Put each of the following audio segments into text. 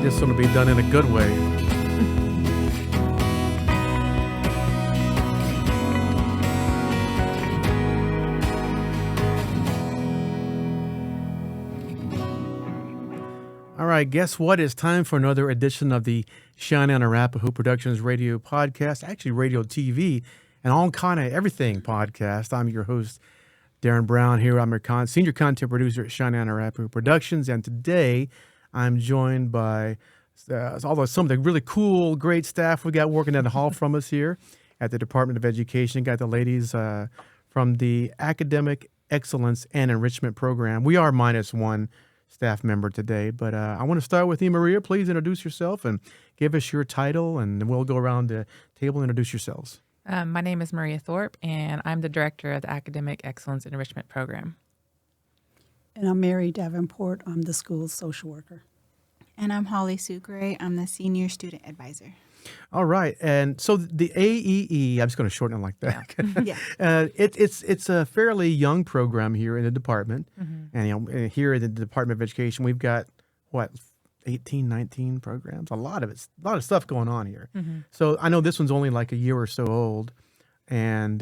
This one will be done in a good way. All right, guess what? It's time for another edition of the Cheyenne and Arapaho Productions radio podcast, actually radio, TV, and all kind of everything podcast. I'm your host, Darren Brown here. I'm your senior content producer at Cheyenne and Arapaho Productions, and today I'm joined by some of the really cool, great staff we got working in the hall from us here at the Department of Education. Got the ladies from the Academic Excellence and Enrichment Program. We are minus one staff member today, but I want to start with you, Maria. Please introduce yourself and give us your title, and then we'll go around the table and introduce yourselves. My name is Maria Thorpe, and I'm the director of the Academic Excellence and Enrichment Program. And I'm Mary Davenport. I'm the school's social worker. And I'm Holly Sucre. I'm the senior student advisor. All right, and so the AEE, I'm just going to shorten it like that. Yeah. It's a fairly young program here in the department, and here in the Department of Education, we've got 18, 19 programs. A lot of stuff going on here. So I know this one's only like a year or so old, and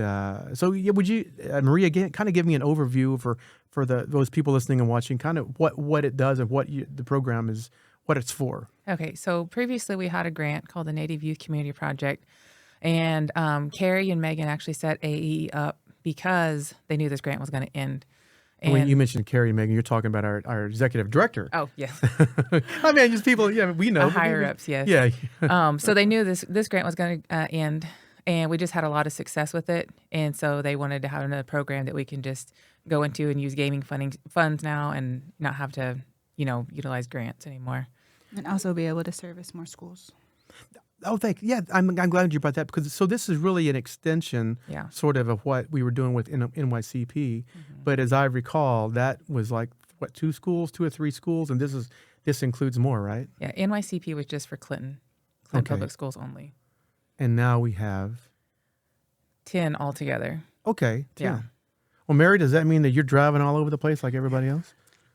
so would you, Maria, again, kind of give me an overview for those people listening and watching, kind of what it does and the program is, what it's for. Okay, so previously we had a grant called the Native Youth Community Project, and Carrie and Megan actually set AE up because they knew this grant was going to end. And when you mentioned Carrie and Megan, you're talking about our executive director. Oh, yes. I mean, just people, we know. Higher-ups, yes. Yeah. So they knew this grant was going to end, and we just had a lot of success with it, and so they wanted to have another program that we can just go into and use gaming funds now and not have to, utilize grants anymore. And also be able to service more schools. Oh, thank you. Yeah, I'm glad you brought that, because so this is really an extension sort of what we were doing with NYCP. But as I recall, that was like, 2 or 3 schools? And this includes more, right? Yeah, NYCP was just for Clinton Public Schools only. And now we have 10 altogether. Okay, 10. Yeah. Well, Mary, does that mean that you're driving all over the place like everybody else?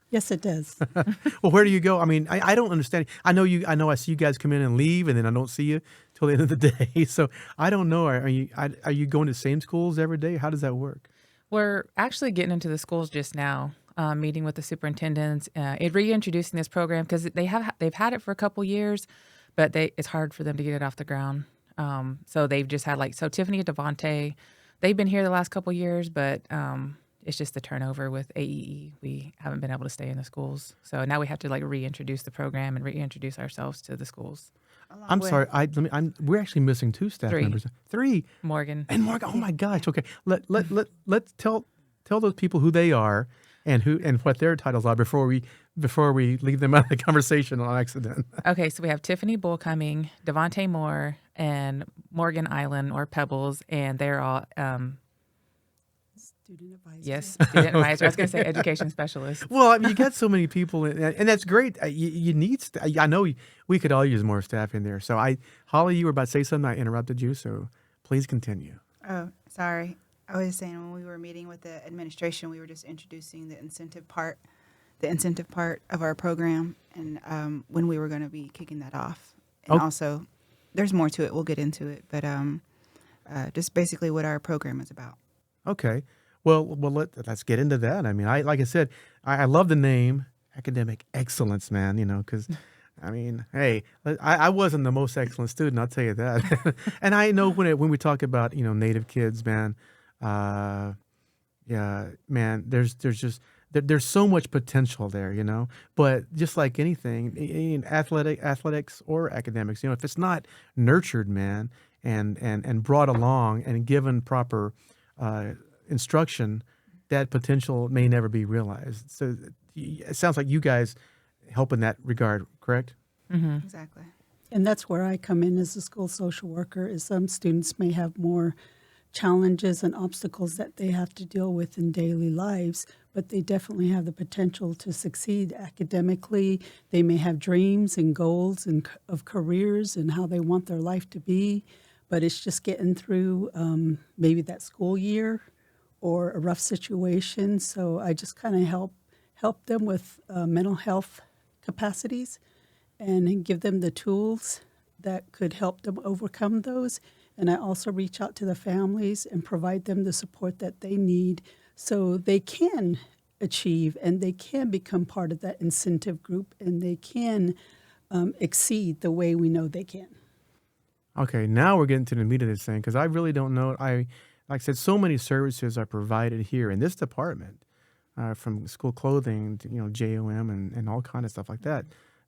Yes, it does. Well, where do you go? I mean, I don't understand. I know I see you guys come in and leave, and then I don't see you till the end of the day. So I don't know. Are you going to the same schools every day? How does that work? We're actually getting into the schools just now, meeting with the superintendents, reintroducing this program because they've had it for a couple years, but it's hard for them to get it off the ground. So they've just had Tiffany and Devontae, they've been here the last couple years, but it's just the turnover with AEE. We haven't been able to stay in the schools. So now we have to reintroduce the program and reintroduce ourselves to the schools. I'm sorry. We're actually missing 2 staff members. 3. Morgan. And Morgan. Oh my gosh. Okay. Let's tell those people who they are and what their titles are before we leave them out of the conversation on accident. Okay. So we have Tiffany Bullcoming, Devontae Moore, and Morgan Island or Pebbles, and they're all Student advisor. Yes, student advisor. I was going to say education specialist. Well, I mean, you got so many people, and that's great. You need. I know we could all use more staff in there. So, Holly, you were about to say something. I interrupted you, so please continue. Oh, sorry. I was saying when we were meeting with the administration, we were just introducing the incentive part of our program, and when we were going to be kicking that off. And also, there's more to it. We'll get into it, but just basically what our program is about. Okay. Well, let's get into that. I mean, like I said, I love the name Academic Excellence, man, because, I mean, hey, I wasn't the most excellent student, I'll tell you that. And I know when we talk about, Native kids, man, man, there's so much potential there, but just like anything, in athletics or academics, if it's not nurtured, man, and brought along and given proper instruction, that potential may never be realized. So it sounds like you guys help in that regard, correct? Mm-hmm. Exactly. And that's where I come in as a school social worker, is some students may have more challenges and obstacles that they have to deal with in daily lives, but they definitely have the potential to succeed academically. They may have dreams and goals and of careers and how they want their life to be, but it's just getting through maybe that school year or a rough situation. So I just kind of help them with mental health capacities and give them the tools that could help them overcome those. And I also reach out to the families and provide them the support that they need so they can achieve and they can become part of that incentive group and they can exceed the way we know they can. Okay, now we're getting to the meat of this thing because I really don't know. Like I said, so many services are provided here in this department, from school clothing to JOM and all kind of stuff like that.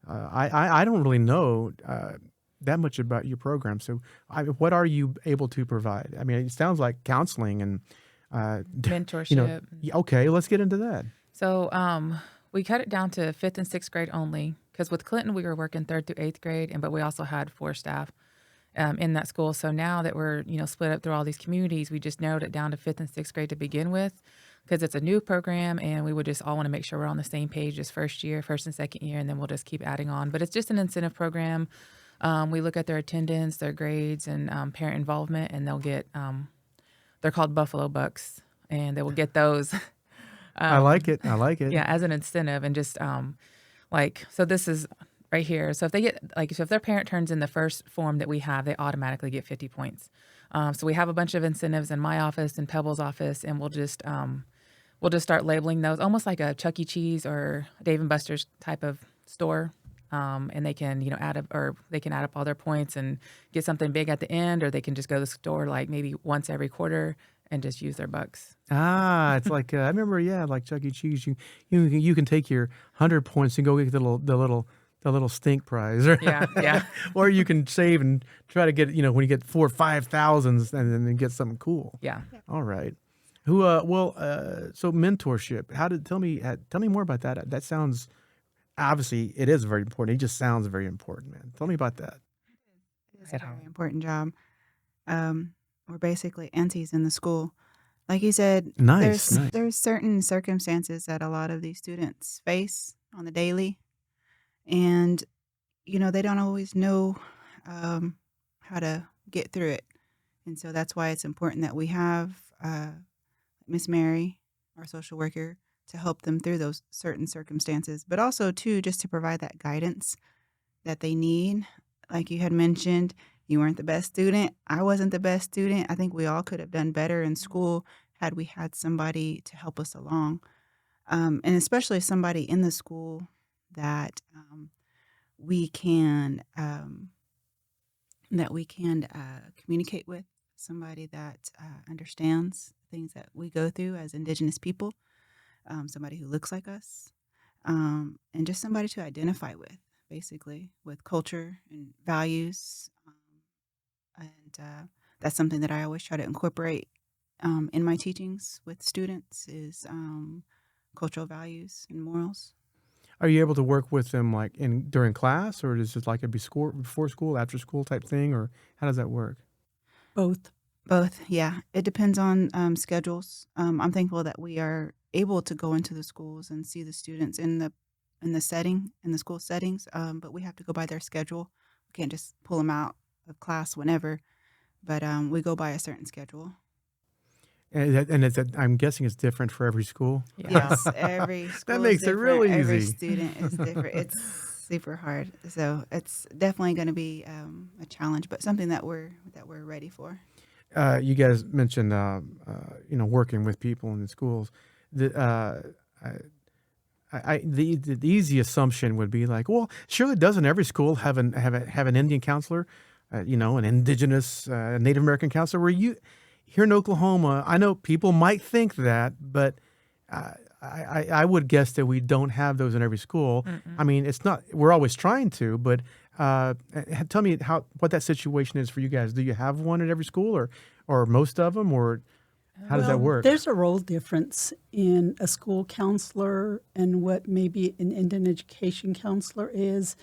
I don't really know that much about your program. So, what are you able to provide? I mean, it sounds like counseling and Mentorship. Okay, let's get into that. So we cut it down to 5th and 6th grade only because with Clinton we were working 3rd through 8th grade, but we also had 4 staff in that school. So now that we're split up through all these communities, we just narrowed it down to 5th and 6th grade to begin with because it's a new program, and we would just all want to make sure we're on the same page as first and 2nd year, and then we'll just keep adding on. But it's just an incentive program. We look at their attendance, their grades, and parent involvement, and they'll get they're called Buffalo Bucks, and they will get those. I like it. I like it. Yeah, as an incentive, and just so this is right here. So if they get so if their parent turns in the first form that we have, they automatically get 50 points. So we have a bunch of incentives in my office and Pebble's office, and we'll just start labeling those almost like a Chuck E. Cheese or Dave and Buster's type of store. And they can, add up all their points and get something big at the end, or they can just go to the store like maybe once every quarter and just use their bucks. It's like I remember, like Chuck E. Cheese. You can take your 100 points and go get the little stink prize, or Yeah. or you can save and try to get when you get 4,000 or 5,000 and then get something cool. Yeah. All right. So mentorship. Tell me more about that. That sounds. Obviously, it is very important. It just sounds very important, man. Tell me about that. It's a very important job. We're basically aunties in the school. Like you said, Nice. there's certain circumstances that a lot of these students face on the daily, and they don't always know how to get through it. And so that's why it's important that we have Miss Mary, our social worker, to help them through those certain circumstances, but also too just to provide that guidance that they need. Like you had mentioned, you weren't the best student. I wasn't the best student. I think we all could have done better in school had we had somebody to help us along, and especially somebody in the school that we can communicate with, somebody that understands things that we go through as Indigenous people. Somebody who looks like us, and just somebody to identify with, basically, with culture and values. And that's something that I always try to incorporate in my teachings with students is cultural values and morals. Are you able to work with them like during class, or is it like before school, after school type thing, or how does that work? Both. Both, yeah. It depends on schedules. I'm thankful that we are able to go into the schools and see the students in the school settings, but we have to go by their schedule. We can't just pull them out of class whenever, but we go by a certain schedule. And I'm guessing it's different for every school. Yeah. Yes, every school That makes is it real different. Every easy. student is different. It's super hard, so it's definitely going to be a challenge, but something that we're ready for. You guys mentioned working with people in the schools. The easy assumption would be like, well, surely doesn't every school have an Indian counselor, an Indigenous Native American counselor? Where you here in Oklahoma, I know people might think that, but I would guess that we don't have those in every school. Mm-mm. I mean, it's not. We're always trying to, but tell me what that situation is for you guys. Do you have one at every school, or most of them, or how does that work? There's a role difference in a school counselor and what maybe an Indian education counselor is,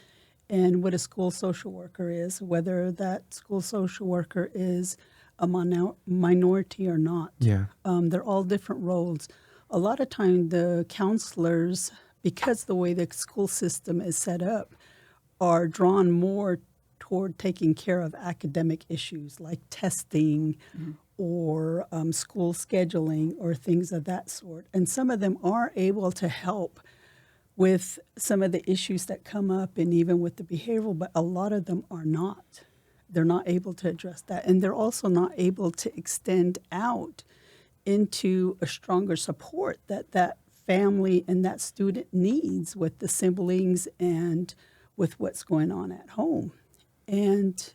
and what a school social worker is, whether that school social worker is a minority or not. Yeah. They're all different roles. A lot of time the counselors, because the way the school system is set up, are drawn more toward taking care of academic issues like testing or school scheduling or things of that sort. And some of them are able to help with some of the issues that come up and even with the behavioral, but a lot of them are not. They're not able to address that. And they're also not able to extend out into a stronger support that that family and that student needs with the siblings and with what's going on at home. And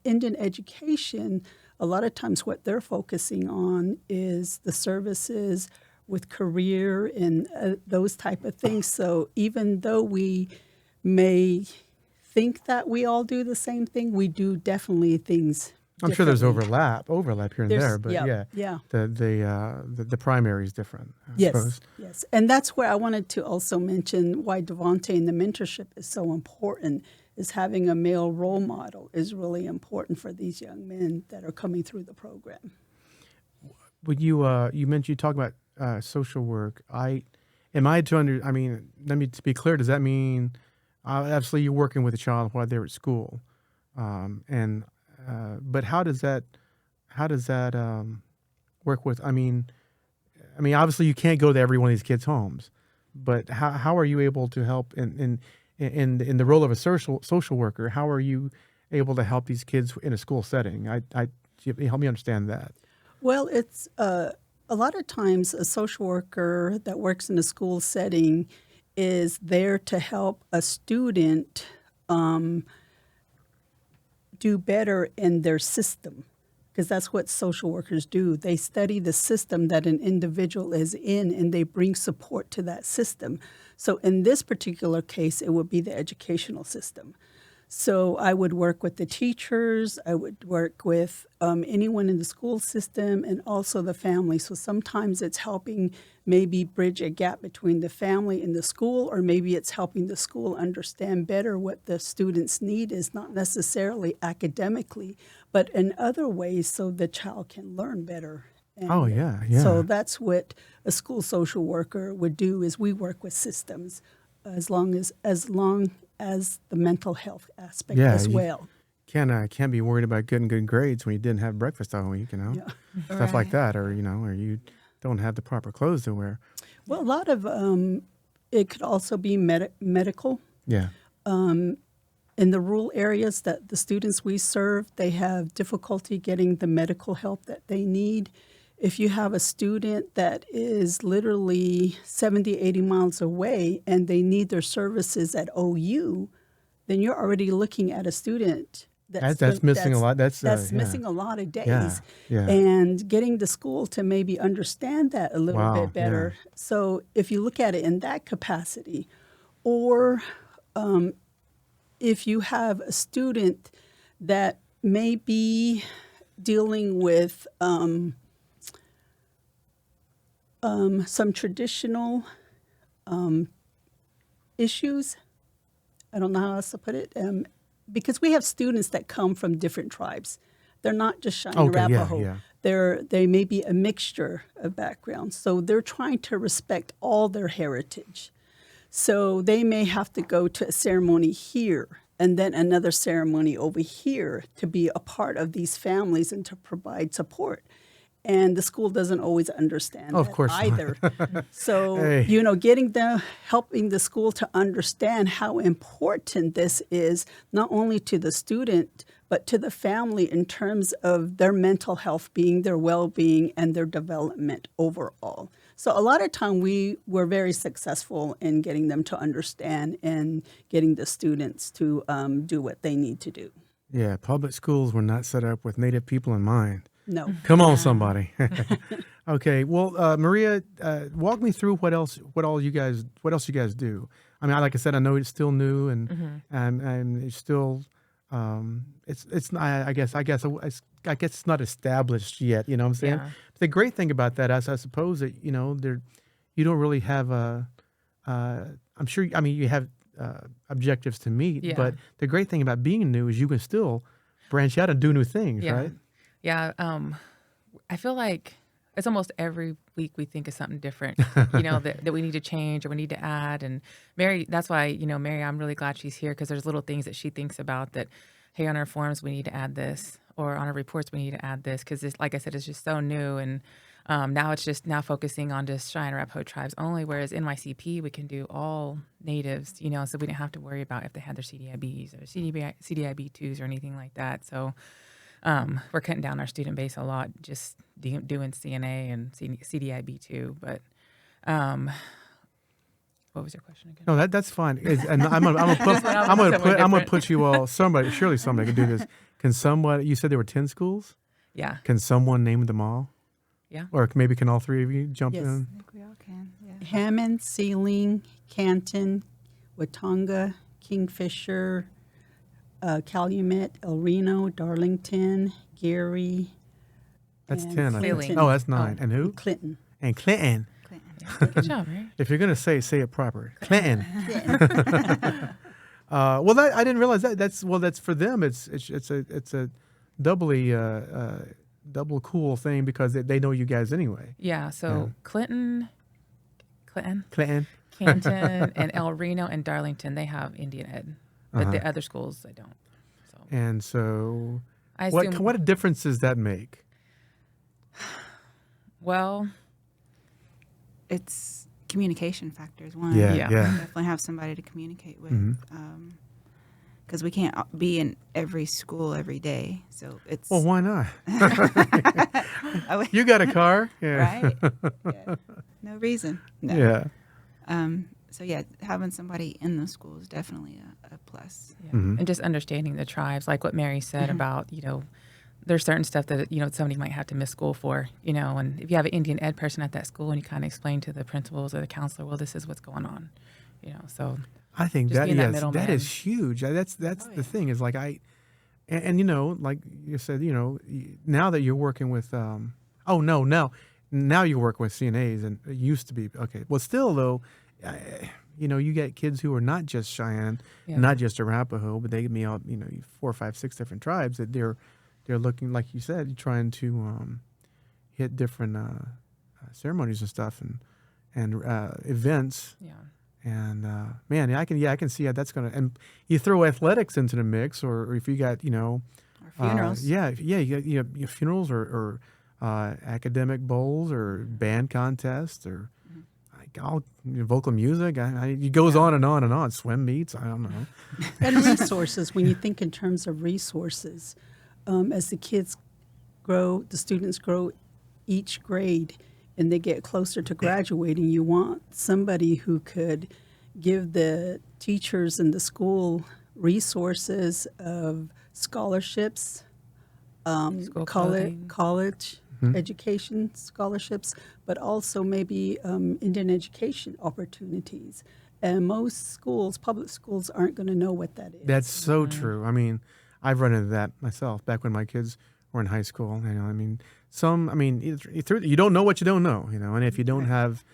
Indian education, a lot of times what they're focusing on is the services with career and those type of things. So even though we may think that we all do the same thing, we do definitely things I'm sure there's differently. overlap here and there, but yeah. the primary is different, I Yes, suppose. yes. And that's where I wanted to also mention why Devontae and the mentorship is so important, is having a male role model is really important for these young men that are coming through the program. When you mentioned, you talk about social work. Let me to be clear, does that mean absolutely you're working with a child while they're at school? But how does that work with, I mean, obviously you can't go to every one of these kids' homes, but how are you able to help in the role of a social worker? How are you able to help these kids in a school setting? Help me understand that. Well, it's a lot of times a social worker that works in a school setting is there to help a student do better in their system, because that's what social workers do. They study the system that an individual is in, and they bring support to that system. So in this particular case, it would be the educational system. So I would work with the teachers, I would work with anyone in the school system, and also the family. So sometimes it's helping maybe bridge a gap between the family and the school, or maybe it's helping the school understand better what the students' need is, not necessarily academically, but in other ways so the child can learn better. And Oh, yeah. So that's what a school social worker would do, is we work with systems as long as the mental health aspect Yeah, as well. Can't be worried about getting good grades when you didn't have breakfast all week, Yeah. stuff like Right. that, or you don't have the proper clothes to wear. Well, a lot of it could also be medical. Yeah. In the rural areas that the students we serve, they have difficulty getting the medical help that they need. If you have a student that is literally 70, 80 miles away and they need their services at OU, then you're already looking at a student That's missing a lot. That's missing a lot of days. Yeah. And getting the school to maybe understand that a little Wow, bit better. So if you look at it in that capacity, or if you have a student that may be dealing with some traditional issues, I don't know how else to put it, because we have students that come from different tribes. They're not just Cheyenne and Arapaho. Yeah. They may be a mixture of backgrounds. So they're trying to respect all their heritage. So they may have to go to a ceremony here and then another ceremony over here to be a part of these families and to provide support. And the school doesn't always understand Of that course not. either. So, Hey. helping the school to understand how important this is, not only to the student, but to the family in terms of their mental health being, their well-being, and their development overall. So a lot of time we were very successful in getting them to understand and getting the students to do what they need to do. Yeah, public schools were not set up with Native people in mind. No. Come on, somebody. Okay. Well, Maria, walk me through what else you guys do. Like I said, I know it's still new and it's still it's not, I guess it's not established yet. You know what I'm saying? Yeah. But the great thing about that is, I suppose that you don't really have I'm sure. You have objectives to meet, Yeah. but the great thing about being new is you can still branch out and do new things, Yeah. right? Yeah. I feel like it's almost every week we think of something different, that we need to change or we need to add. And Mary, that's why, Mary, I'm really glad she's here, because there's little things that she thinks about that, hey, on our forms, we need to add this, or on our reports, we need to add this. Because like I said, it's just so new. And Now it's just now focusing on just Cheyenne and Arapaho tribes only, whereas in my CP we can do all natives, so we didn't have to worry about if they had their CDIBs or CDIB2s or anything like that. So we're cutting down our student base a lot, just doing CNA and CDIB2. But what was your question again? No, that's fine. And I'm gonna put you all. Surely somebody can do this. Can someone? You said there were 10 schools. Yeah. Can someone name them all? Yeah. Or maybe can all three of you jump Yes. in? I think we all can. Yeah. Hammond, Sealing, Canton, Watonga, Kingfisher, Calumet, El Reno, Darlington, Gary. That's and 10. I think. Clinton. Oh, that's 9. And who? Clinton. And Clinton. Clinton. Good job, right? If you're gonna say it proper, Clinton. Well, I didn't realize that. That's for them. It's a doubly double cool thing because they know you guys anyway. Yeah. So Clinton, Clinton. Canton, and El Reno and Darlington, they have Indian Ed, but the other schools they don't. So And so, I what assume. what difference does that make? Well, It's communication factors. One, Yeah, Yeah. yeah. definitely have somebody to communicate with, because we can't be in every school every day. So it's Well, why not? I would- You got a car, yeah. right. Yeah. No reason. No. Yeah. So yeah, having somebody in the school is definitely a plus. yeah. Mhm. And just understanding the tribes, like what Mary said about, there's certain stuff that, somebody might have to miss school for, and if you have an Indian Ed person at that school and you kind of explain to the principals or the counselor, well, this is what's going on, so. I think Just that being that is middleman. huge. That's the thing is like and like you said, now that you're working with now you work with CNAs and it used to be okay. Well, still though, you get kids who are not just Cheyenne, Yeah. not just Arapaho, but they give me all 4, 5, 6 different tribes that they're looking, like you said, trying to hit different ceremonies and stuff and events. Yeah. And man, I can see how that's gonna. And you throw athletics into the mix, or if you got Or funerals. you got your funerals or academic bowls or band contests or like all vocal music. It goes on and on and on. Swim meets. I don't know. And resources, when you think in terms of resources, as the kids grow, the students grow each grade and they get closer to graduating, you want somebody who could give the teachers in the school resources of scholarships, School clothing. college education scholarships, but also maybe Indian education opportunities. And most schools, public schools, aren't going to know what that is. That's so true. I mean, I've run into that myself back when my kids were in high school. You don't know what you don't know. And if you don't have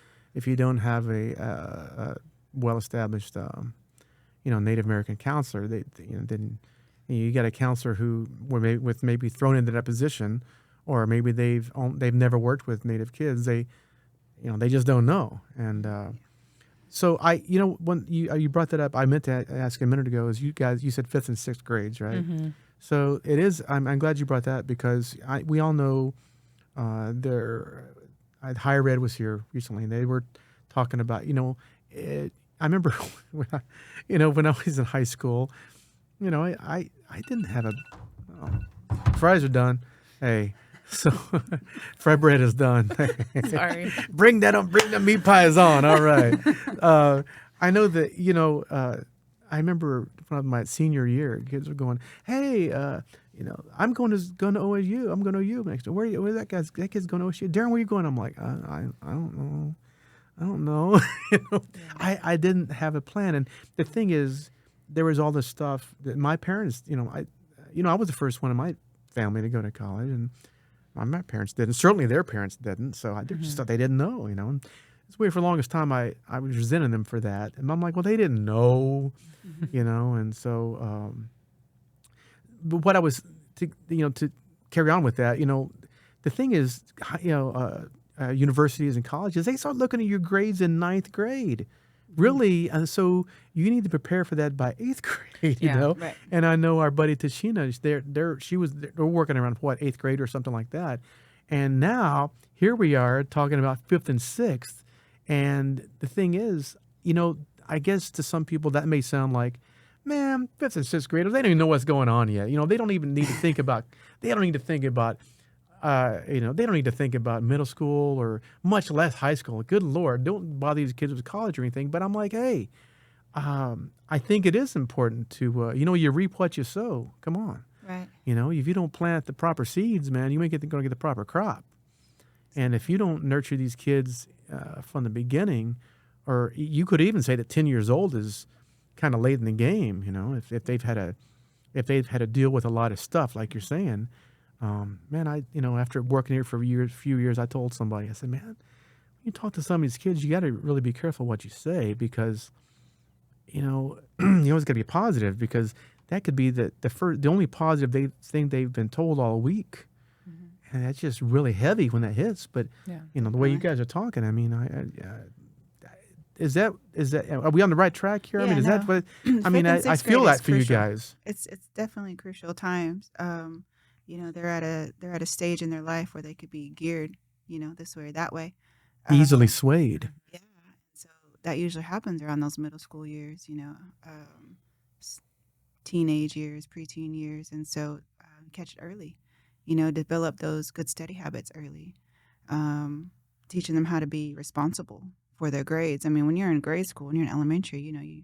a well-established, Native American counselor, then you got a counselor who was maybe thrown into that position, or maybe they've never worked with Native kids. They just don't know. And so when you brought that up, I meant to ask a minute ago. Is you said 5th and 6th grades, right? Mm-hmm. So it is. I'm glad you brought that because we all know higher ed was here recently, and they were talking about. I remember when I was in high school. I didn't have fries are done. Hey, so fried bread is done. Sorry. Bring the meat pies on. All right. I know that, I remember from my senior year, kids were going, hey, I'm going to OSU. I'm going to OU next year. Where that kid's going to OSU? Darren, where you going? I'm like, I don't know. I don't know. I didn't have a plan. And the thing is, there was all this stuff that my parents, I was the first one in my family to go to college, and my parents didn't. Certainly their parents didn't. So I just thought they didn't know, And it's weird. For the longest time, I was resenting them for that. And I'm like, well, they didn't know, And so, but what I was, to carry on with that, the thing is, universities and colleges, they start looking at your grades in 9th grade. Really, and so you need to prepare for that by 8th grade, Right. And I know our buddy Tashina, they're working around 8th grade or something like that, And now here we are talking about fifth and sixth. And the thing is, I guess to some people that may sound like, man, fifth and sixth graders, they don't even know what's going on yet. They don't even need to think about, they don't need to think about middle school or much less high school. Good Lord, don't bother these kids with college or anything. But I'm like, hey, I think it is important to, you reap what you sow. Come on. Right. If you don't plant the proper seeds, man, you ain't going to get the proper crop. And if you don't nurture these kids from the beginning, or you could even say that 10 years old is kind of late in the game, if they've had to deal with a lot of stuff, like you're saying. Man, after working here for a few years, I told somebody, I said, man, when you talk to some of these kids, you got to really be careful what you say, because, you always got to be positive, because that could be the only positive thing they've been told all week. Mm-hmm. And that's just really heavy when that hits. But, the way you guys are talking, I mean, is that, are we on the right track here? Yeah, I mean, is that what, I mean, I feel that for crucial. you guys. It's definitely crucial times. They're at a stage in their life where they could be geared, this way or that way. Easily swayed. Yeah. So that usually happens around those middle school years, teenage years, preteen years. And so catch it early, develop those good study habits early, teaching them how to be responsible for their grades. I mean, when you're in grade school, when you're in elementary,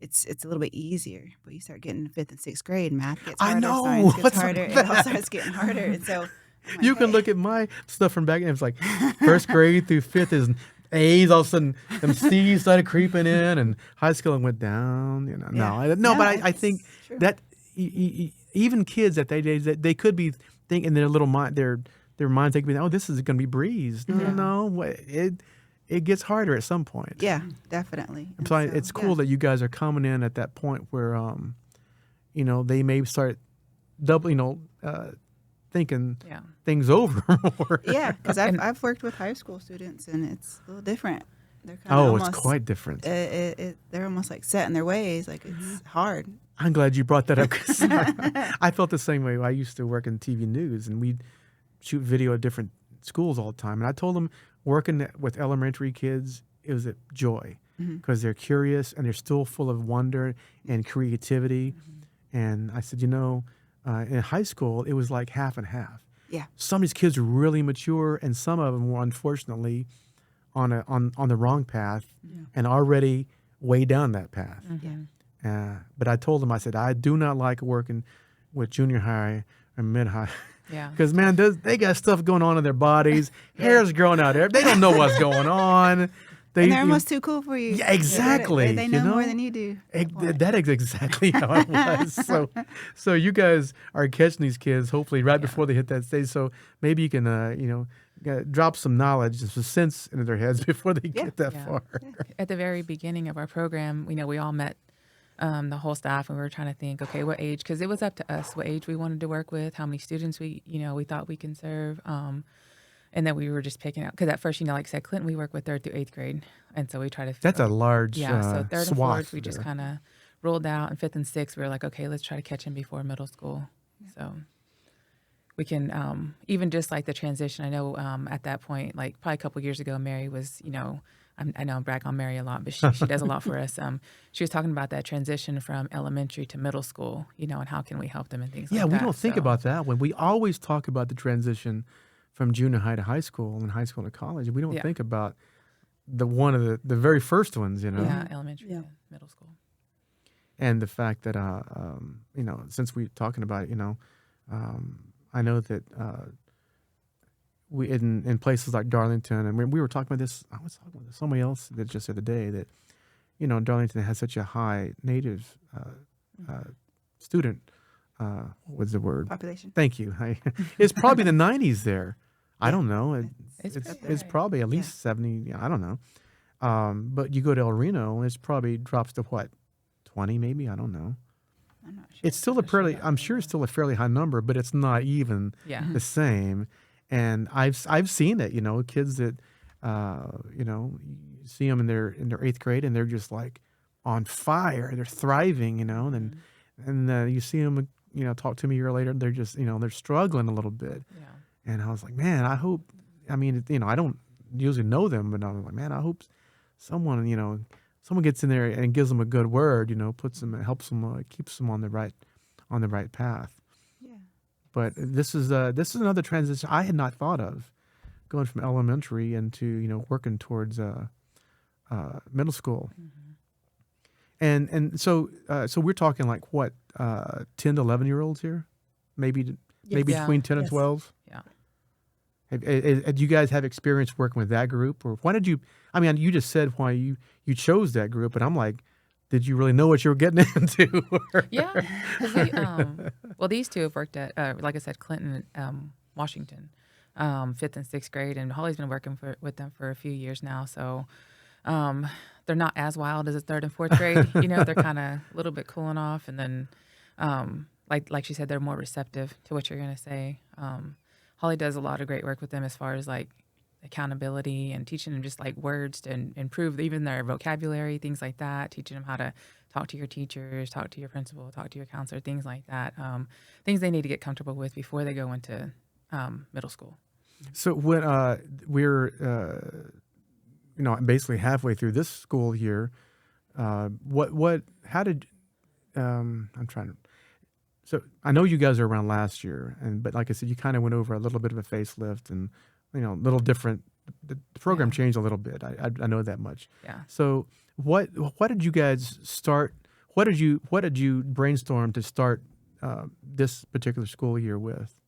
it's a little bit easier, but you start getting to fifth and sixth grade, math gets harder, science gets harder, it all starts getting harder. And so you can look at my stuff from back then. It's like first grade through fifth is A's. All of a sudden, them C's started creeping in, and high school went down. But I think that even kids at that age, that they could be thinking their little mind, their minds, they could be, oh, this is going to be breeze. No, it gets harder at some point. Yeah, definitely. So it's cool that you guys are coming in at that point where, they may start thinking things over more. Yeah, because I've worked with high school students, and it's a little different. They're kind of almost, it's quite different. They're almost like set in their ways. Like it's hard. I'm glad you brought that up, because I felt the same way. I used to work in TV news, and we'd shoot video at different schools all the time. And I told them working with elementary kids, it was a joy, because they're curious and they're still full of wonder and creativity. And I said, in high school, it was like half and half. Yeah. Some of these kids were really mature, and some of them were unfortunately on the wrong path and already way down that path. But I told them, I said, I do not like working with junior high or mid high. Yeah. Because, man, they got stuff going on in their bodies. Hair's growing out there. They don't know what's going on. And they're almost too cool for you. Yeah, exactly. They know more than you do. That is exactly how it was. So you guys are catching these kids, hopefully, right before they hit that stage. So maybe you can, drop some knowledge, some sense into their heads before they get that far. At the very beginning of our program, we all met the whole staff, and we were trying to think, okay, what age? Because it was up to us what age we wanted to work with, how many students we thought we can serve. And then we were just picking out, because at first, like I said, Clinton, we work with 3rd through 8th grade. And so we try to... That's a large so 3rd and 4th, we there. just kind of rolled out. And 5th and 6th, we were like, okay, let's try to catch him before middle school. So we can, even just like the transition, I know at that point, like probably a couple years ago, Mary was, I know I'm bragging on Mary a lot, but she does a lot for us. She was talking about that transition from elementary to middle school, and how can we help them and things like that. Yeah, we don't think about that when we always talk about the transition from junior high to high school and high school to college. We don't think about one of the very first ones, Yeah, elementary to middle school. And the fact that, since we're talking about it, I know that we in places like Darlington, and we were talking about this, I was talking with somebody else that just the other day that, Darlington has such a high native student, what's the word? Population. Thank you. It's probably the 90s there. I don't know. It's probably at least 70. I don't know. But you go to El Reno, it's probably drops to what, 20 maybe? I don't know. I'm not sure. It's still I'm sure it's still a fairly high number, but it's not even the same. And I've seen it, kids that, you see them in their 8th grade, and they're just like on fire. They're thriving, and you see them, talk to me a year later, they're just, they're struggling a little bit. Yeah. And I was like, man, I hope. I mean, I don't usually know them, but I'm like, man, I hope someone, someone gets in there and gives them a good word, puts them, helps them, keeps them on the right path. Yeah. But this is another transition I had not thought of, going from elementary into working towards middle school. And so we're talking like what 10 to 11-year-olds here, maybe Yes. Yeah. between 10 and Yes. 12. Yeah. Do you guys have experience working with that group, or why did you? I mean, you just said why you chose that group, but I'm like, did you really know what you were getting into? Yeah. 'Cause well, these two have worked at, like I said, Clinton, Washington, 5th and 6th grade, and Holly's been working with them for a few years now. So they're not as wild as the 3rd and 4th grade. They're kind of a little bit cooling off, and then, like she said, they're more receptive to what you're going to say. Holly does a lot of great work with them as far as like accountability and teaching them just like words to improve even their vocabulary, things like that, teaching them how to talk to your teachers, talk to your principal, talk to your counselor, things like that. Things they need to get comfortable with before they go into middle school. So when we're basically halfway through this school year, how did I'm trying to. So I know you guys are around last year, but like I said, you kind of went over a little bit of a facelift and a little different. The program changed a little bit. I know that much. Yeah. So what did you guys start? What did you brainstorm to start this particular school year with?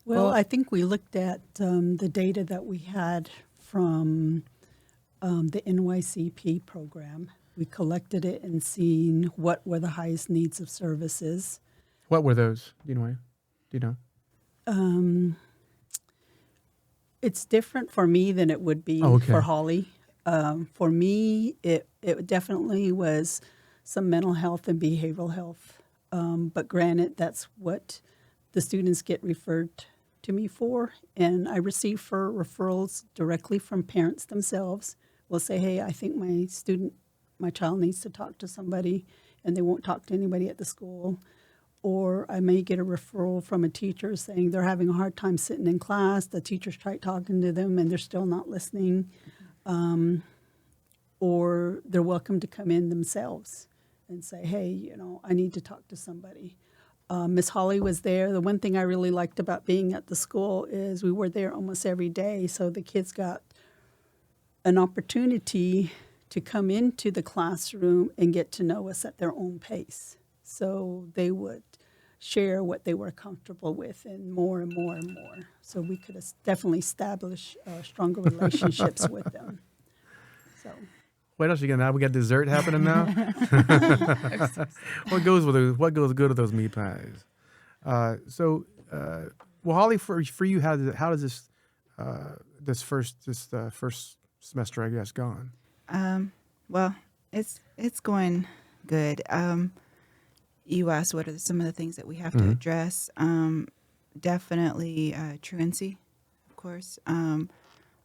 Well, I think we looked at the data that we had from the NYCP program. We collected it and seen what were the highest needs of services. What were those? Do you know? It's different for me than it would be for Holly. For me, it definitely was some mental health and behavioral health. But granted, that's what the students get referred to me for. And I receive referrals directly from parents themselves. Will say, hey, I think my child needs to talk to somebody, and they won't talk to anybody at the school. Or I may get a referral from a teacher saying they're having a hard time sitting in class. The teacher's tried talking to them, and they're still not listening. Or they're welcome to come in themselves and say, hey, I need to talk to somebody. Miss Holly was there. The one thing I really liked about being at the school is we were there almost every day, so the kids got an opportunity to come into the classroom and get to know us at their own pace. So they would share what they were comfortable with and more and more and more. So we could definitely establish stronger relationships with them. So. What else you got now? We got dessert happening now. What goes good with those meat pies? Well, Holly, for you, how does this first semester, I guess, gone? Well, it's going good. You asked what are some of the things that we have to address. Definitely truancy, of course.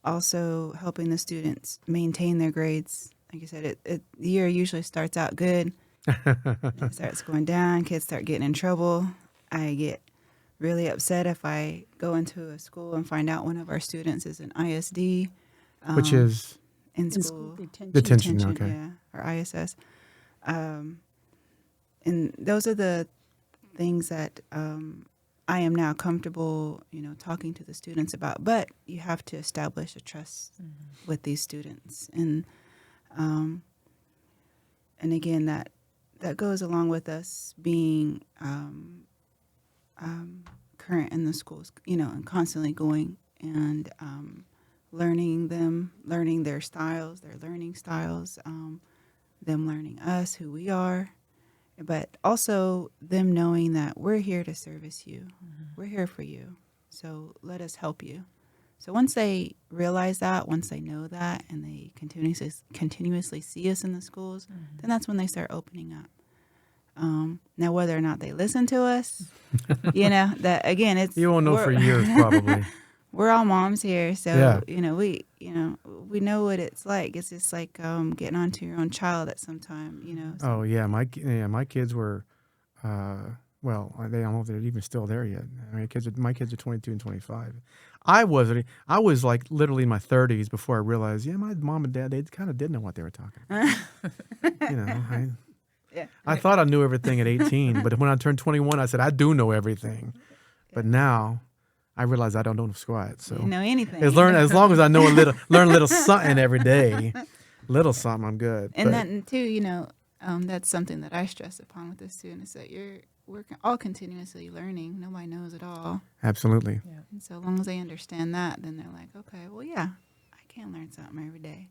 Also helping the students maintain their grades. Like I said, the year usually starts out good. It starts going down. Kids start getting in trouble. I get really upset if I go into a school and find out one of our students is an ISD. Which is? In school Detention, okay. Yeah, or ISS. And those are the things that I am now comfortable, talking to the students about. But you have to establish a trust with these students, and again, that goes along with us being current in the schools, and constantly going and learning their styles, their learning styles, them learning us, who we are, but also them knowing that we're here to service you. We're here for you. So let us help you. So once they realize that, once they know that, and they continuously see us in the schools, then that's when they start opening up. Now, whether or not they listen to us, that again, it's you won't know for years probably. We're all moms here, so we know what it's like. It's just like getting onto your own child at some time, So. Oh yeah, my kids were well, I don't know if they're even still there yet. I mean, my kids are 22 and 25. I wasn't. I was like literally in my 30s before I realized, yeah, my mom and dad, they kind of did know what they were talking about. Yeah. I thought I knew everything at 18, but when I turned 21, I said, I do know everything. But now I realize I don't know squat. So You know anything. as long as I know learn a little something every day, little something, I'm good. And But- that too, that's something that I stress upon with the students, that we're all continuously learning. Nobody knows it all. Absolutely. And so long as they understand that, then they're like, okay, well, yeah, I can learn something every day.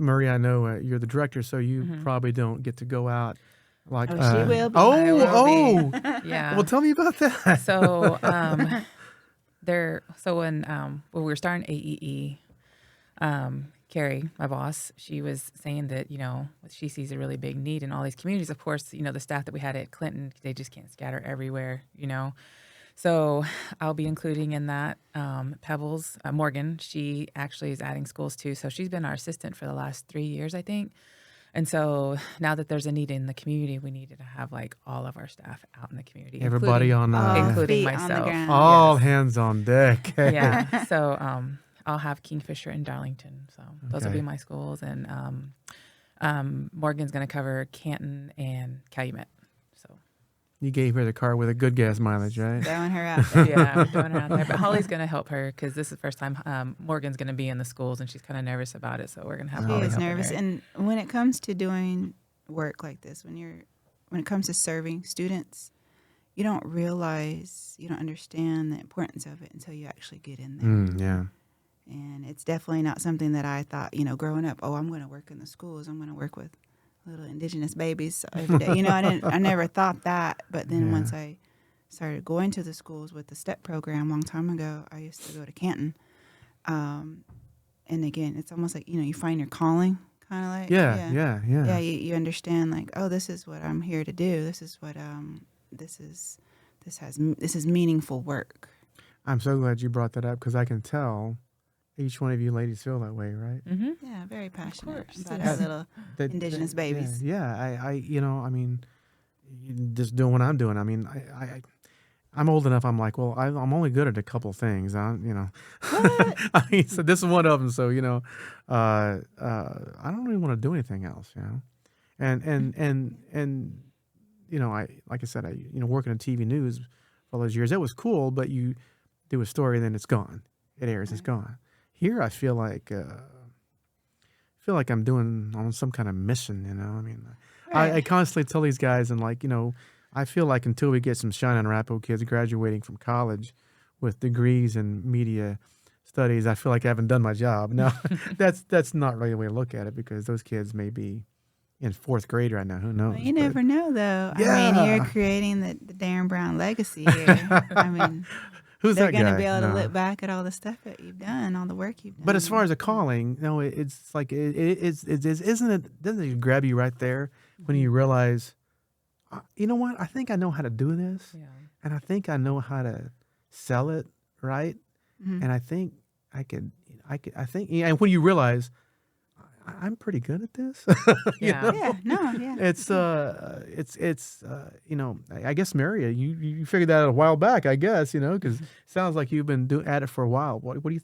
Maria, I know you're the director, so you probably don't get to go out. Like, Oh, she will be. I will be. Oh, Yeah. well, tell me about that. So when we were starting AEE, Carrie, my boss, she was saying that, she sees a really big need in all these communities. Of course, the staff that we had at Clinton, they just can't scatter everywhere, So I'll be including in that Pebbles, Morgan. She actually is adding schools too. So she's been our assistant for the last 3 years, I think. And so now that there's a need in the community, we needed to have like all of our staff out in the community. Everybody including feet on the myself. ground. All hands on deck. Yeah. So I'll have Kingfisher and Darlington. So those will Okay. be my schools. And Morgan's going to cover Canton and Calumet. So You gave her the car with a good gas mileage, right? Throwing her out there. yeah, we're doing her out there. But Holly's going to help her because this is the first time Morgan's going to be in the schools and she's kind of nervous about it. So we're going to have She Holly is helping nervous. her. And when it comes to doing work like this, when it comes to serving students, you don't understand the importance of it until you actually get in there. Yeah. And it's definitely not something that I thought, growing up, I'm going to work in the schools. I'm going to work with little indigenous babies every day. I never thought that. But then Yeah. once I started going to the schools with the STEP program a long time ago, I used to go to Canton. And again, it's almost like, you find your calling, kind of like. Yeah. Yeah, you understand like, oh, this is what I'm here to do. This is what this is meaningful work. I'm so glad you brought that up because I can tell each one of you ladies feel that way, right? Mm-hmm. Yeah, very passionate course, about yeah. our little indigenous babies. Yeah. I mean, just doing what I'm doing. I mean, I'm old enough. I'm like, well, I'm only good at a couple things. What? I mean, so this is one of them. So I don't really want to do anything else. And I like I said, working in TV news for all those years, that was cool. But you do a story, then it's gone. It airs, it's gone. Here, I feel like I'm doing on some kind of mission. I mean, Right. I constantly tell these guys, and I feel like until we get some Cheyenne and Arapaho kids graduating from college with degrees in media studies, I feel like I haven't done my job. No, that's not really the way to look at it because those kids may be in fourth grade right now. Who knows? Well, you never know, though. I Yeah. mean, you're creating the Darren Brown legacy here. I mean, Who's they're that guy? going to be able to No. look back at all the stuff that you've done, all the work you've done. But as far as a calling, it's like isn't it? Doesn't it grab you right there when you realize, you know what? I think I know how to do this, Yeah. and I think I know how to sell it right, Mhm. and I think I think, and when you realize I'm pretty good at this, you Yeah. know? Yeah, no, yeah. It's I guess Maria, you figured that out a while back, I guess, because it sounds like you've been at it for a while. What do you?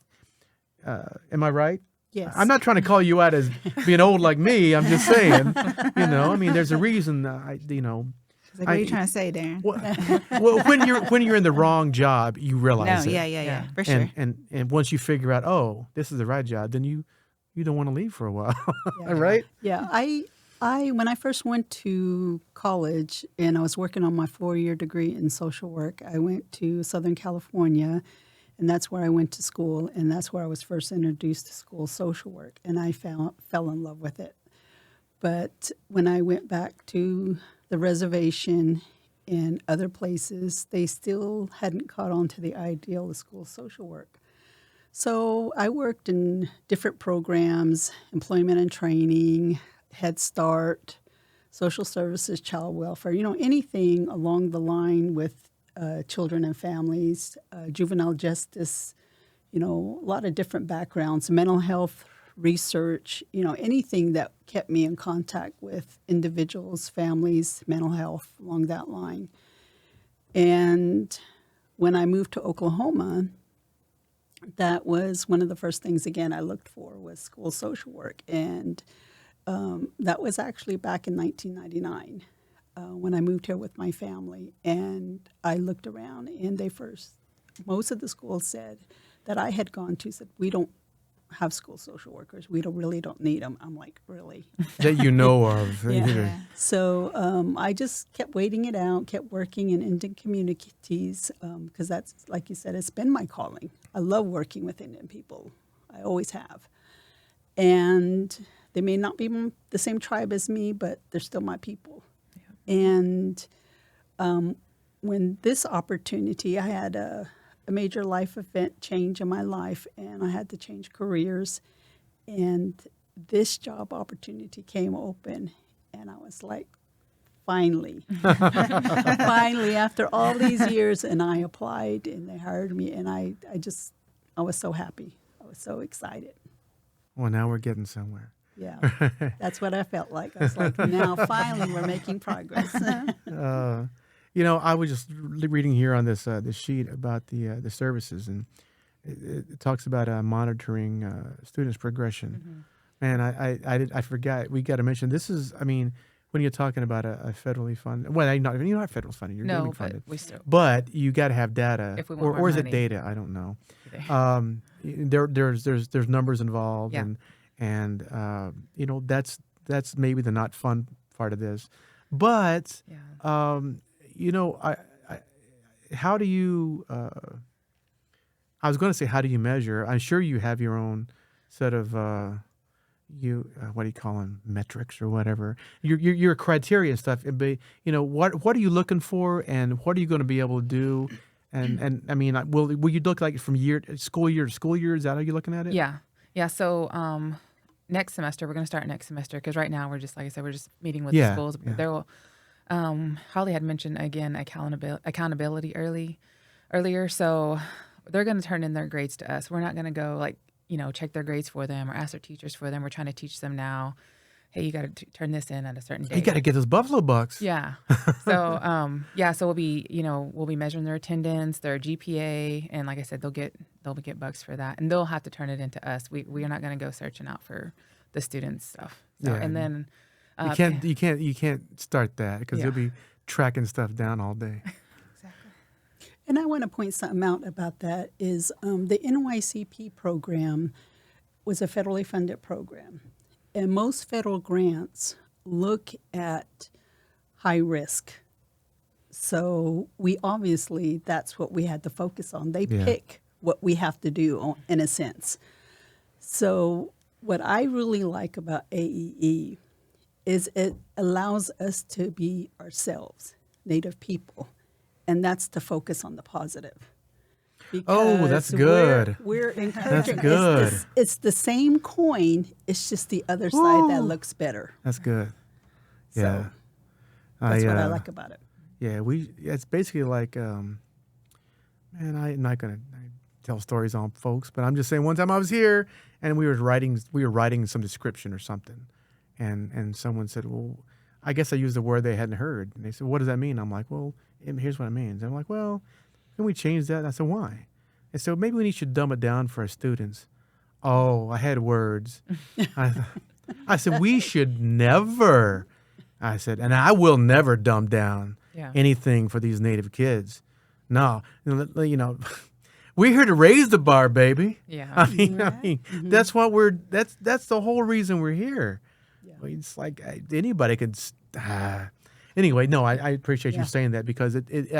Am I right? Yes. I'm not trying to call you out as being old like me. I'm just saying, I mean, there's a reason. It's like, what are you trying to say, Darren? Well, when you're in the wrong job, you No, realize it. yeah, for sure. And once you figure out, oh, this is the right job, then you don't want to leave for a while, Yeah. right? Yeah, I when I first went to college and I was working on my 4-year degree in social work, I went to Southern California, and that's where I went to school, and that's where I was first introduced to school social work, and I fell in love with it. But when I went back to the reservation and other places, they still hadn't caught on to the ideal of school social work. So I worked in different programs, employment and training, Head Start, social services, child welfare, anything along the line with children and families, juvenile justice, a lot of different backgrounds, mental health research, anything that kept me in contact with individuals, families, mental health along that line. And when I moved to Oklahoma, that was one of the first things, again, I looked for was school social work. And that was actually back in 1999 when I moved here with my family. And I looked around, and most of the schools said that I had gone to said, we don't have school social workers. We really don't need them. I'm like, really? That you know of. Yeah. So I just kept waiting it out, kept working in Indian communities because that's, like you said, it's been my calling. I love working with Indian people. I always have. And they may not be the same tribe as me, but they're still my people. Yeah. And when this opportunity, I had a major life event change in my life, and I had to change careers. And this job opportunity came open, and I was like, finally, finally, after all these years, and I applied, and they hired me, and I was so happy. I was so excited. Well, now we're getting somewhere. Yeah, that's what I felt like. I was like, now finally we're making progress. I was just reading here on this sheet about the services, and it talks about monitoring students' progression. Man, I forgot. We got to mention this is. I mean, when you're talking about a federally funded, well, you're not federal funded. You're government funded. But we still. But you got to have data, If we want or is money. it data? I don't know. There's numbers involved, Yeah. and that's maybe the not fun part of this, but Yeah. how do you? I was going to say, how do you measure? I'm sure you have your own set of what do you call them, metrics or whatever. Your criteria and stuff. But what are you looking for, and what are you going to be able to do? And I mean, will you look like from school year to school year? Is that how you're looking at it? Yeah. So next semester, we're going to start next semester because right now we're just, like I said, we're just meeting with the schools. Yeah. There will, Holly had mentioned again accountability earlier. So they're going to turn in their grades to us. We're not going to go check their grades for them or ask their teachers for them. We're trying to teach them now. Hey, you got to turn this in at a certain date. You got to get those Buffalo Bucks. Yeah. So so we'll be measuring their attendance, their GPA, and like I said, they'll get bucks for that, and they'll have to turn it into us. We are not going to go searching out for the students' stuff. So, Yeah. and then You can't start that because you'll be tracking stuff down all day. Exactly. And I want to point something out about that is the NYCP program was a federally funded program. And most federal grants look at high risk. So that's what we had to focus on. They pick what we have to do in a sense. So what I really like about AEE is it allows us to be ourselves, Native people. And that's to focus on the positive. Oh, that's good. We're encouraging. That's good. It's the same coin. It's just the other side that looks better. That's good. So Yeah. that's what I like about it. Yeah, it's basically like, man, I'm not going to tell stories on folks, but I'm just saying one time I was here and we were writing some description or something. And someone said, well, I guess I used a word they hadn't heard. And they said, what does that mean? I'm like, well, here's what it means. And I'm like, well, can we change that? And I said, why? And so maybe we need to dumb it down for our students. Oh, I had words. I said, we should never. I said, and I will never dumb down anything for these Native kids. No, we're here to raise the bar, baby. Yeah. I mean, that's what that's the whole reason we're here. Yeah. It's like anybody could. Anyway, no, I appreciate you saying that because it's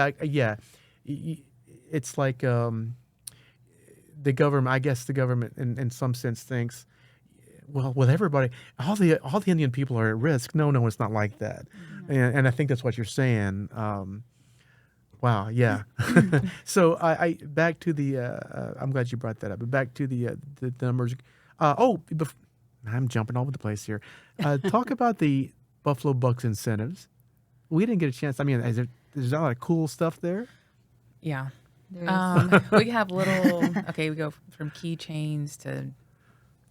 like the government. I guess the government, in some sense, thinks, well, with everybody, all the Indian people are at risk. No, it's not like that. And I think that's what you're saying. Wow, yeah. So I back to the. I'm glad you brought that up. But back to the numbers. I'm jumping all over the place here. Talk about the Buffalo Bucks incentives. We didn't get a chance. I mean, there's a lot of cool stuff there. Yeah. We have little. Okay, we go from keychains to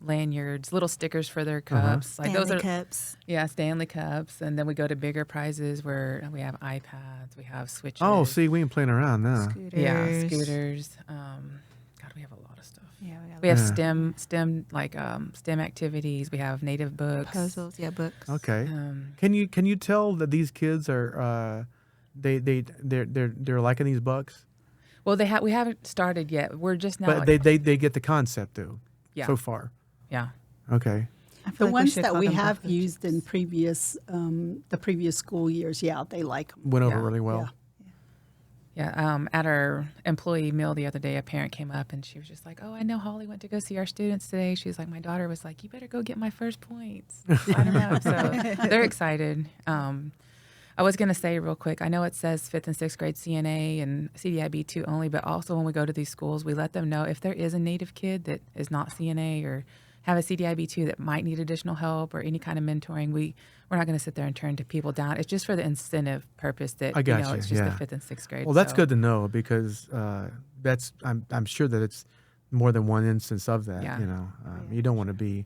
lanyards, little stickers for their cups. Like those Stanley are cups. Yeah, Stanley cups, and then we go to bigger prizes where we have iPads, we have Switches. Oh, see, we ain't playing around now. Scooters. Yeah, scooters. God, we have a lot of stuff. Yeah, We have Yeah. STEM activities. We have native books. puzzles. Yeah, books. Okay. Um, Can you tell that these kids are they're liking these books? well, we haven't started yet. We're just now. But they get the concept though. Yeah. So far. Yeah. Okay. I The feel like ones should that call we them have buffers. used in the previous school years, yeah, they like 'em. Went over Yeah. really well. Yeah. At our employee meal the other day, a parent came up and she was just like, "Oh, I know Holly went to go see our students today." She's like, "My daughter was like, you better go get my first points." Sign 'em up. So they're excited. I was going to say real quick, I know it says 5th and 6th grade CNA and CDIB 2 only, but also when we go to these schools, we let them know if there is a Native kid that is not CNA or have a CDIB 2 that might need additional help or any kind of mentoring, we're not going to sit there and turn to people down. It's just for the incentive purpose that, I got you know, you, it's just yeah. the 5th and 6th grade. Well, that's so, good to know because I'm sure that it's more than one instance of that. Yeah. You know, Yeah, you don't want to be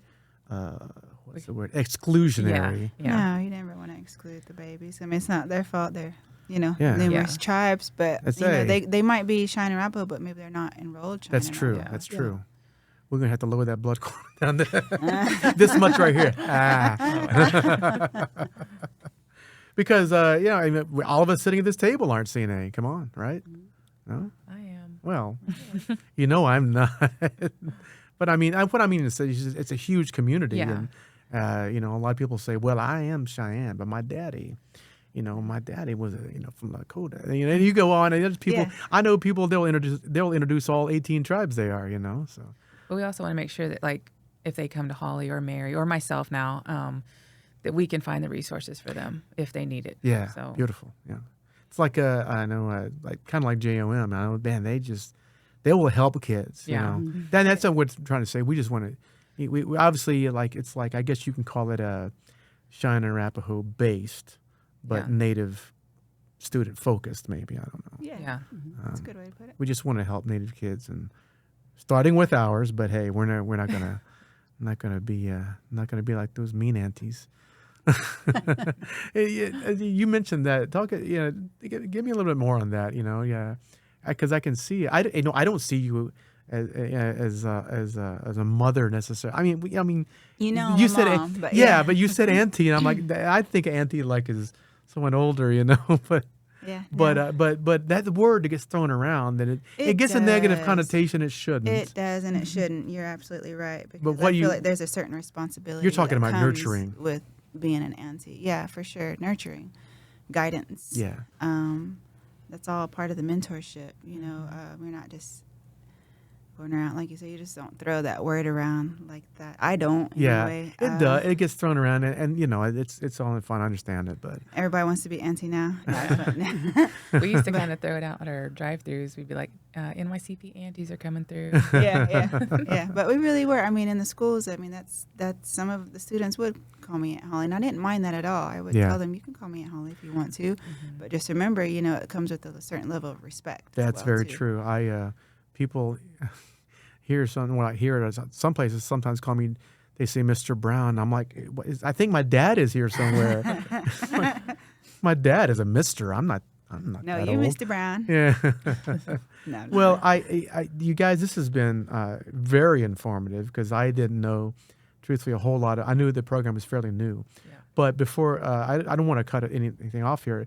what's the word, exclusionary. Yeah. No, you never want to exclude the babies. I mean, it's not their fault. They're, Yeah. numerous Yeah. tribes, but That's you know, a- they might be Cheyenne and Arapaho, but maybe they're not enrolled. Cheyenne That's and true. Arapaho. That's Yeah. true. We're gonna have to lower that blood quota down there. This much right here. Because I mean, all of us sitting at this table aren't CNA. Come on, right? No. I am. Well, I'm not. But I mean, what I mean is that it's a huge community, Yeah. and a lot of people say, "Well, I am Cheyenne, but my daddy." My daddy was, from Lakota. And you go on, and there's people. Yeah. I know people. They'll introduce all 18 tribes they are. So. But we also want to make sure that, like, if they come to Holly or Mary or myself now, that we can find the resources for them if they need it. Yeah, So beautiful. Yeah, it's like I know, like kind of like JOM. I know, man, they will help kids. Yeah. Then that's what we're trying to say. We just want to. We obviously it's like I guess you can call it a Cheyenne and Arapaho based, but Yeah. Native student focused. Maybe I don't know. Yeah, Yeah. that's a good way to put it. We just want to help Native kids and starting with ours. But hey, we're not gonna not gonna be like those mean aunties. You mentioned that. Give me a little bit more on that. Because I can see. I don't see you as a mother necessarily. I mean, You know, you I'm a said mom, but but you said auntie, and I'm like, I think auntie like is someone older, but. yeah, But that word that gets thrown around, that it It gets a negative does. connotation it shouldn't. It does, and it shouldn't. You're absolutely right. Because what I feel you- like there's a certain responsibility. You're talking that about comes nurturing. with being an auntie. Yeah, for sure, nurturing, guidance. Yeah. That's all part of the mentorship. We're not just going around like you say. You just don't throw that word around like that. I don't. Anyway. It does. It gets thrown around, and it's all in fun. I understand it, but Everybody wants to be auntie now. We used to kind of throw it out at our drive-throughs. We'd be like, NYCP aunties are coming through. yeah. But we really were. I mean, in the schools, I mean, that's some of the students would call me Aunt Holly, and I didn't mind that at all. I would Yeah. tell them, you can call me Aunt Holly if you want to, but just remember, it comes with a certain level of respect. as that's well, very too. true. People hear when I hear it, some places sometimes call me. They say Mr. Brown. I'm like, I think my dad is here somewhere. My dad is a Mister. I'm not. No, that you, old. Mr. Brown. Yeah. No, no, Well, no. you guys, this has been very informative because I didn't know, truthfully, a whole lot. I knew the program was fairly new, Yeah. but before I don't want to cut anything off here.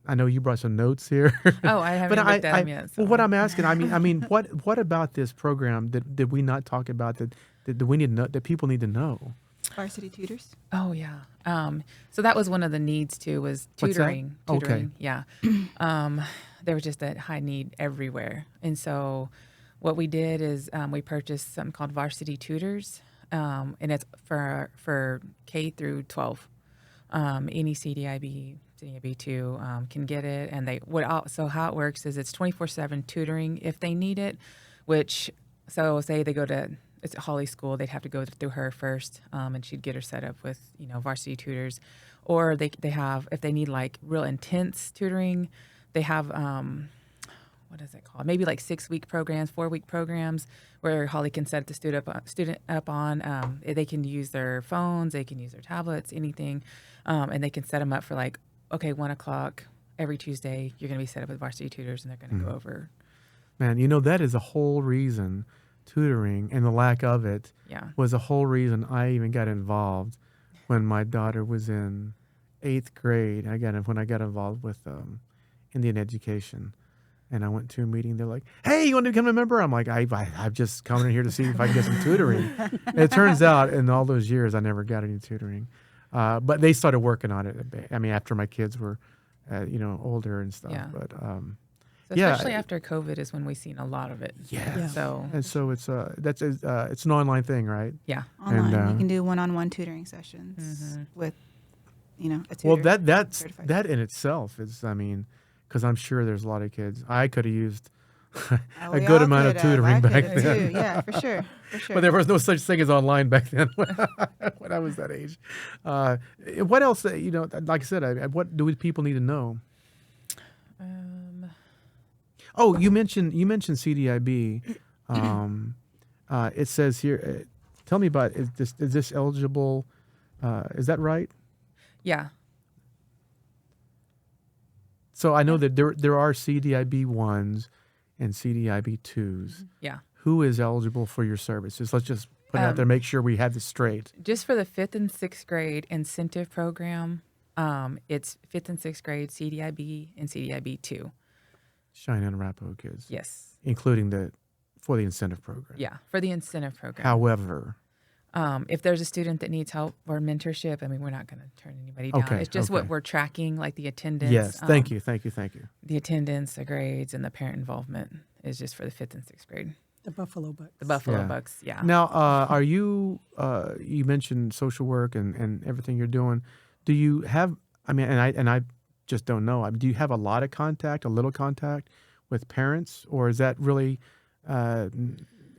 I know you brought some notes here. Oh, I haven't but looked at them yet. So. Well, what I'm asking, I mean, what about this program did we not talk about that we need to know, that people need to know? Varsity tutors. Oh yeah. So that was one of the needs too, was What's that? tutoring. Okay. Tutoring. Yeah. There was just that high need everywhere, and so what we did is we purchased something called Varsity Tutors, and it's for K through 12. Any CDIB 2 can get it, and so how it works is it's 24/7 tutoring if they need it, so say they go to. It's at Holly School. They'd have to go through her first, and she'd get her set up with varsity tutors, or they have if they need like real intense tutoring, they have what is it called? Maybe like 6-week programs, 4-week programs where Holly can set the student up on. They can use their phones, they can use their tablets, anything, and they can set them up for like, okay, 1 o'clock every Tuesday, you're going to be set up with varsity tutors, and they're going to go over. Man, that is a whole reason, tutoring and the lack of it was a whole reason I even got involved when my daughter was in 8th grade. When I got involved with Indian education. And I went to a meeting. They're like, "Hey, you want to become a member?" I'm like, "I've just come in here to see if I can get some tutoring." And it turns out, in all those years, I never got any tutoring. But they started working on it a bit. I mean, after my kids were, older and stuff. Yeah. But So especially after COVID is when we've seen a lot of it. Yeah. So it's it's an online thing, right? Yeah. Online, And, you can do one-on-one tutoring sessions with, a tutor. Well, that certified. in itself is, because I'm sure there's a lot of kids. I could have used a We good all amount of could have. tutoring I back could have then. too. Yeah, for sure. But there was no such thing as online back then when I was that age. What else? Like I said, what do people need to know? Oh, you mentioned CDIB. It says here. Tell me about is this eligible? Is that right? yeah. So I know that there are CDIB 1s and CDIB 2s. Yeah. Who is eligible for your services? Let's just put it out there, make sure we have this straight. Just for the 5th and 6th grade incentive program, it's 5th and 6th grade CDIB and CDIB 2. Cheyenne and Arapaho kids. Yes. Including for the incentive program. Yeah, for the incentive program. However, if there's a student that needs help or mentorship, we're not going to turn anybody down. Okay, It's just what okay. we're tracking, like the attendance. yes. Thank you. The attendance, the grades, and the parent involvement is just for the 5th and 6th grade. The Buffalo Bucks. The Buffalo Yeah. Bucks, yeah. Now, are you? You mentioned social work and everything you're doing. Do you have? And I just don't know. Do you have a lot of contact, a little contact with parents, or is that really?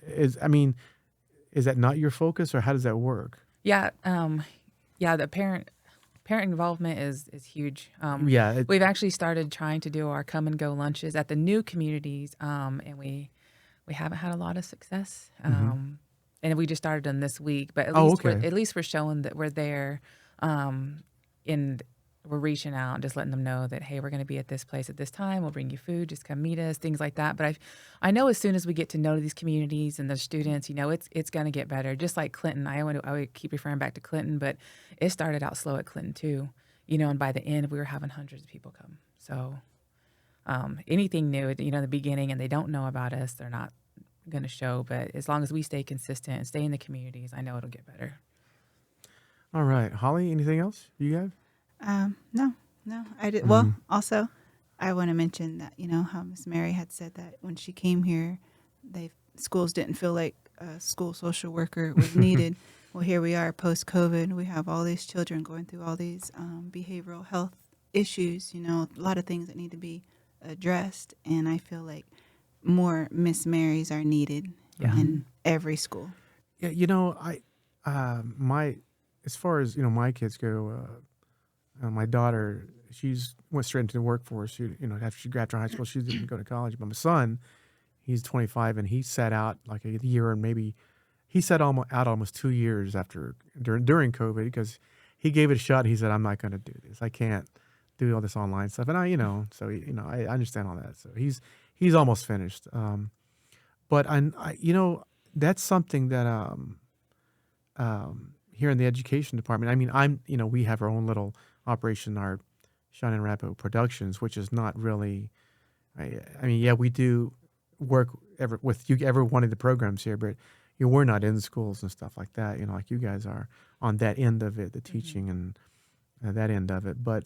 Is that not your focus, or how does that work? Yeah, the parent involvement is huge. Yeah. We've actually started trying to do our come and go lunches at the new communities, and we haven't had a lot of success. And we just started them this week, but at least we're showing that we're there, and we're reaching out and just letting them know that, hey, we're going to be at this place at this time. We'll bring you food. Just come meet us, things like that. But I know as soon as we get to know these communities and the students, it's going to get better. Just like Clinton, I would keep referring back to Clinton, but it started out slow at Clinton too, and by the end we were having hundreds of people come. So anything new, in the beginning, and they don't know about us, they're not going to show. But as long as we stay consistent and stay in the communities, I know it'll get better. All right, Holly. Anything else you have? No, I did. Well, also, I want to mention that, how Miss Mary had said that when she came here, schools didn't feel like a school social worker was needed. Well, here we are post-COVID. We have all these children going through all these behavioral health issues, a lot of things that need to be addressed. And I feel like more Miss Marys are needed in every school. Yeah, as far as, my kids go, my daughter, she's went straight into the workforce. She, after she graduated high school, she didn't go to college. But my son, he's 25, and he sat out like a year, and maybe he sat almost 2 years during COVID, because he gave it a shot. He said, "I'm not going to do this. I can't do all this online stuff." And I understand all that. So he's almost finished. But that's something that here in the education department, we have our own little operation, our Cheyenne and Arapaho Productions, which is not really, we do work with every one of the programs here, but we're not in schools and stuff like that, like you guys are on that end of it, the teaching and that end of it. But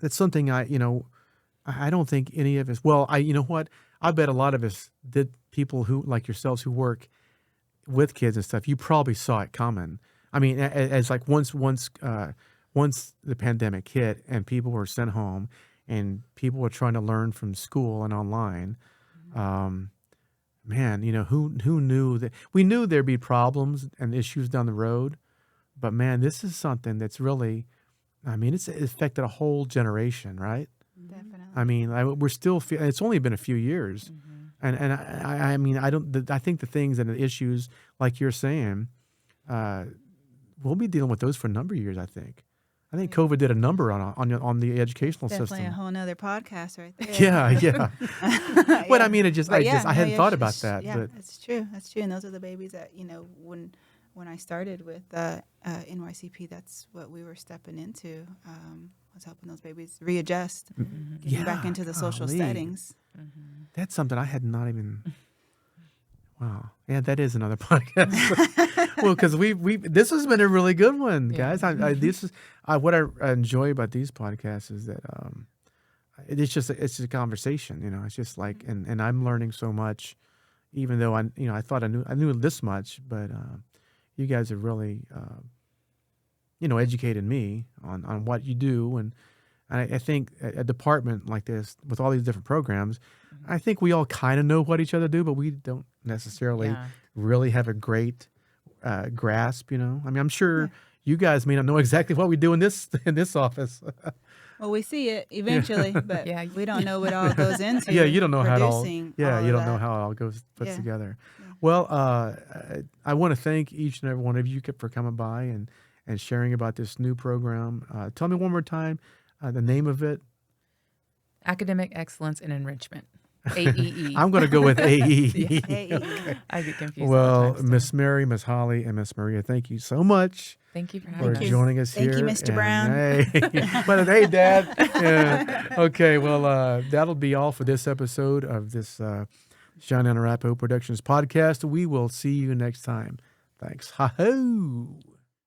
it's something I don't think any of us, you know what? I bet a lot of us people who, like yourselves, who work with kids and stuff, you probably saw it coming. As like once the pandemic hit and people were sent home and people were trying to learn from school and online, who knew that? We knew there'd be problems and issues down the road, but man, this is something that's really, it's affected a whole generation, right? Definitely. I mean, we're still. It's only been a few years, and I mean, I think the things and the issues like you're saying, we'll be dealing with those for a number of years. I think COVID did a number on the educational Definitely system. a whole nother podcast right there. Yeah. But I mean, I hadn't thought about that. Yeah, But that's true. That's true. And those are the babies that, when I started with NYCP, that's what we were stepping into, was helping those babies readjust, getting back into the social golly. settings. That's something I had not even. Wow. Yeah, that is another podcast. Well, because this has been a really good one, guys. This is what I enjoy about these podcasts is that it's just a conversation. It's just like, and I'm learning so much, even though I thought I knew this much, but you guys have really educated me on what you do, and I think a department like this with all these different programs, I think we all kind of know what each other do, but we don't necessarily really have a great grasp. I mean, I'm sure you guys may not know exactly what we do in this office. Well, we see it eventually, but we don't know what all goes into. You don't know how it all. producing Yeah, all you of don't know that. how it all goes puts Yeah. together. Yeah. Well, I want to thank each and every one of you for coming by and sharing about this new program. Tell me one more time the name of it. Academic Excellence and Enrichment. AEE. I'm going to go with AE. AE. I get confused. Well, sometimes, Miss Mary, Miss Holly, and Miss Maria, thank you so much thank you for for having us. joining us Thank here. you, Mr. And, Brown. Hey, but hey, Dad. Yeah. Okay, well, that'll be all for this episode of this Cheyenne and Arapaho Productions podcast. We will see you next time. Thanks. Ha-ho.